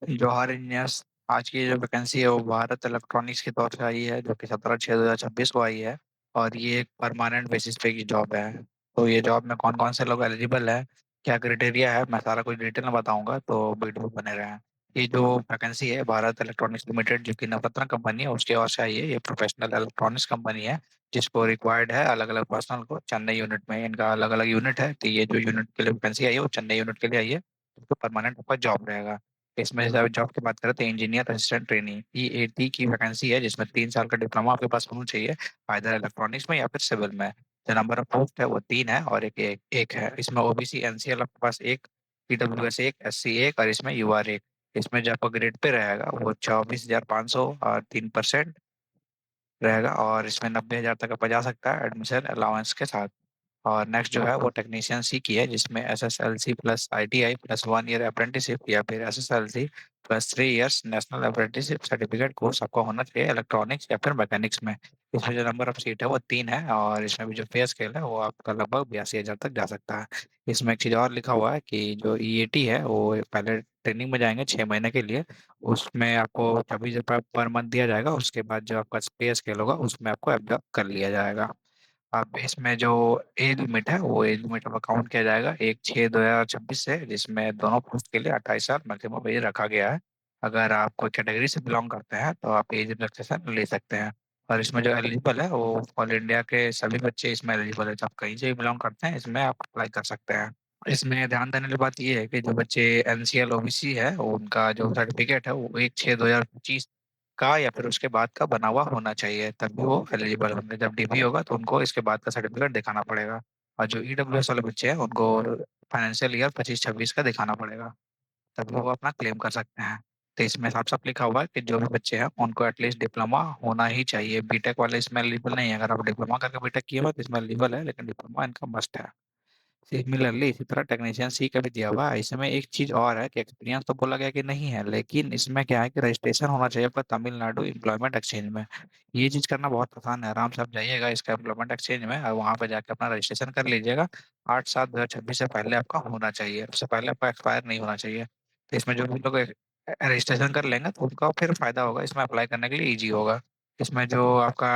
Jawahar engineers आज की जो वैकेंसी है वो भारत इलेक्ट्रॉनिक्स की तरफ से आई है, जो कि 17/6/2026 को आई है। और ये एक परमानेंट बेसिस पे की जॉब है। तो ये जॉब में कौन कौन से लोग एलिजिबल है, क्या क्राइटेरिया है, मैं सारा कुछ डिटेल में बताऊंगा, तो वीडियो में बने रहें। ये जो वैकेंसी है भारत इलेक्ट्रॉनिक्स लिमिटेड, जो कि नवरत्न कंपनी है, उसकी ओर से आई है। ये प्रोफेशनल इलेक्ट्रॉनिक्स कंपनी है, जिसको रिक्वायर्ड है अलग अलग पर्सनल को चेन्नई यूनिट में। इनका अलग अलग यूनिट है, तो ये जो यूनिट के लिए वैकेंसी आई है वो चेन्नई यूनिट के लिए आई है। तो परमानेंट आपका जॉब रहेगा। इसमें जब जॉब की बात करें तो इंजीनियर असिस्टेंट ट्रेनी EAT की वैकेंसी है, जिसमें 3 साल का डिप्लोमा आपके पास होना चाहिए, आइदर इलेक्ट्रॉनिक्स में या फिर सिविल में। जो नंबर ऑफ पोस्ट है वो 3 है, और एक है। इसमें OBC NCL आपके पास एक, PWS एक, SC एक, और इसमें UR एक। इसमें जो आपका ग्रेड पे रहेगा वो 24,500 और 3% रहेगा, और इसमें 90,000 तक आपका जा सकता है एडमिशन अलाउंस के साथ। और नेक्स्ट जो है वो टेक्नीशियन सी की है, जिसमें SSLC plus ITI plus 1 year apprenticeship, या फिर SSLC plus 3 years national apprenticeship certificate course आपका होना चाहिए इलेक्ट्रॉनिक्स या फिर मैकेनिक्स में। इसमें जो नंबर ऑफ सीट है वो 3 है, और इसमें भी जो पे स्केल है वो आपका लगभग 82,000 तक जा सकता है। इसमें एक चीज़ और लिखा हुआ है कि जो EAT है वो पहले ट्रेनिंग में जाएंगे 6 महीने के लिए। उसमें आपको 26,000 पर मंथ दिया जाएगा। उसके बाद जो आपका पे स्केल होगा उसमें आपको एब्जॉर्ब कर लिया जाएगा। अब इसमें जो एज लिमिट है वो एज लिमिट अब काउंट किया जाएगा 1/6/2026 से, जिसमें दोनों पोस्ट के लिए 28 साल मैक्सिमम एज रखा गया है। अगर आप कोई कैटेगरी से बिलोंग करते हैं तो आप एज रिलैक्सेशन ले सकते हैं। और इसमें जो एलिजिबल है वो ऑल इंडिया के सभी बच्चे इसमें एलिजिबल है। तो आप कहीं से भी बिलोंग करते हैं इसमें आप अप्लाई कर सकते हैं। इसमें ध्यान देने वाली बात ये है कि जो बच्चे NCL OBC है उनका जो सर्टिफिकेट है वो 1/6/2025 का या फिर उसके बाद का बना हुआ होना चाहिए, तभी वो एलिजिबल होंगे। जब DP होगा तो उनको इसके बाद का सर्टिफिकेट दिखाना पड़ेगा। और जो EWS वाले बच्चे हैं उनको फाइनेंशियल ईयर 25-26 का दिखाना पड़ेगा, तभी वो अपना क्लेम कर सकते हैं। तो इसमें साफ साफ लिखा हुआ है कि जो भी बच्चे हैं उनको एटलीस्ट डिप्लोमा होना ही चाहिए। बीटेक वाले इसमें एलिजिबल नहीं है। अगर आप डिप्लोमा करके बीटेक किए हुए तो इसमें एलिजिबल है, लेकिन डिप्लोमा इनका मस्ट है। सिमिलरली इसी तरह टेक्नीशियन सी का भी दिया हुआ है। इसमें एक चीज और है कि एक्सपीरियंस तो बोला गया कि नहीं है, लेकिन इसमें क्या है कि रजिस्ट्रेशन होना चाहिए आपका तमिलनाडु एम्प्लॉयमेंट एक्सचेंज में। ये चीज करना बहुत आसान है, आराम से आप जाइएगा इसका एम्प्लॉयमेंट एक्सचेंज में और वहां पे जाके अपना रजिस्ट्रेशन कर लीजिएगा। 8/7/2026 से पहले आपका होना चाहिए, उससे पहले आपका एक्सपायर नहीं होना चाहिए। तो इसमें जो भी लोग रजिस्ट्रेशन कर लेंगे तो उनका फिर फायदा होगा, इसमें अप्लाई करने के लिए ईजी होगा। इसमें जो आपका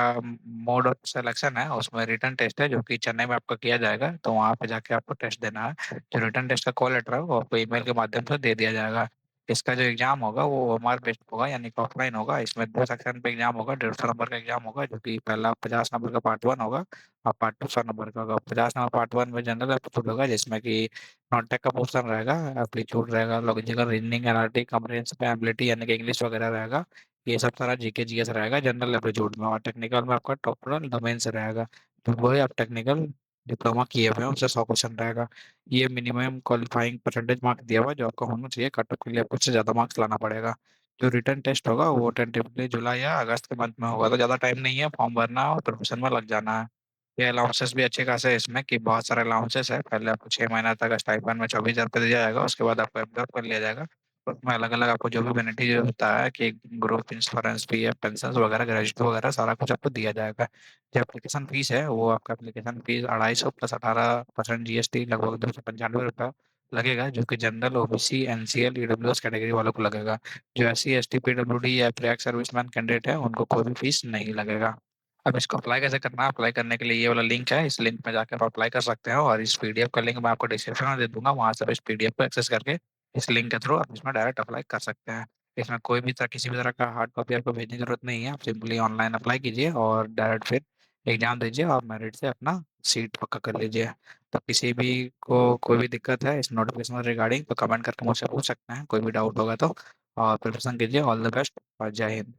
मोड ऑफ सिलेक्शन है उसमें रिटर्न टेस्ट है, जो कि चेन्नई में आपका किया जाएगा। तो वहाँ पे जाके आपको टेस्ट देना है। जो रिटर्न टेस्ट का कॉल लेटर है वो आपको ईमेल के माध्यम से दे दिया जाएगा। इसका जो एग्जाम होगा वो OMR बेस्ड होगा, यानी कि ऑफलाइन होगा। इसमें 2 सेक्शन पे एग्जाम होगा, 150 नंबर का एग्जाम होगा, जो कि पहला 50 नंबर का पार्ट 1 होगा और पार्ट 2 100 नंबर का होगा। 50 नंबर पार्ट 1 में जनरल एप्टीट्यूड होगा, जिसमें कि नॉन टेक का पोर्शन रहेगा, एप्टीट्यूड रहेगा, logical reasoning, analytic comprehensive ability यानी कि इंग्लिश वगैरह रहेगा। ये सब सारा जीके जीएस रहेगा जनरल एप्टीट्यूड में। और टेक्निकल में आपका टोटल डोमेन से रहेगा, तो वही आप टेक्निकल डिप्लोमा किए हुए हैं उनसे 100 क्वेश्चन रहेगा। ये मिनिमम क्वालिफाइंग परसेंटेज मार्क्स दिया हुआ है जो आपका होना चाहिए। कट ऑफ के लिए आपको उससे ज़्यादा मार्क्स लाना पड़ेगा। जो रिटर्न टेस्ट होगा वो टेंटेटिवली जुलाई या अगस्त के मंथ में होगा, तो ज़्यादा टाइम नहीं है। फॉर्म भरना और प्रोफेशन में लग जाना है। ये अलाउंसेस भी अच्छे खासे है इसमें, कि बहुत सारे अलाउंसेस है। पहले आपको 6 महीना तक स्टाइपेंड में 24,000 रुपये दिया जाएगा, उसके बाद आपको एब्जॉर्ब कर लिया जाएगा। उसमें अलग अलग आपको जो भी बेनिफिट होता है कि ग्रुप इंश्योरेंस भी है, पेंशन वगैरह, ग्रेजुएट वगैरह सारा कुछ आपको दिया जाएगा। जो एप्लीकेशन फीस है वो आपका एप्लीकेशन फीस 250 प्लस 18% GST लगभग 295 रुपये लगेगा, जो कि general OBC NCL EWS category वालों को लगेगा। जो SC ST PWD या फिर एक्स सर्विसमैन कैंडिडेट है उनको कोई भी फीस नहीं लगेगा। अब इसको अप्लाई कैसे करना है? अप्लाई करने के लिए ये वाला लिंक है, इस लिंक में जाकर आप अप्लाई कर सकते हो। और इस PDF का लिंक मैं आपको डिस्क्रिप्शन में दे दूंगा, वहां से आप इस PDF को एक्सेस करके इस लिंक के थ्रू आप इसमें डायरेक्ट अप्लाई कर सकते हैं। इसमें कोई भी तरह किसी भी तरह का हार्ड कॉपी आपको भेजने की जरूरत नहीं है। आप सिंपली ऑनलाइन अप्लाई कीजिए और डायरेक्ट फिर एग्जाम दीजिए और मेरिट से अपना सीट पक्का कर लीजिए। तो किसी भी को कोई भी दिक्कत है इस नोटिफिकेशन रिगार्डिंग तो कमेंट करके मुझसे पूछ सकते हैं, कोई भी डाउट होगा तो। और प्रिपरेशन कीजिए। ऑल द बेस्ट और जय हिंद।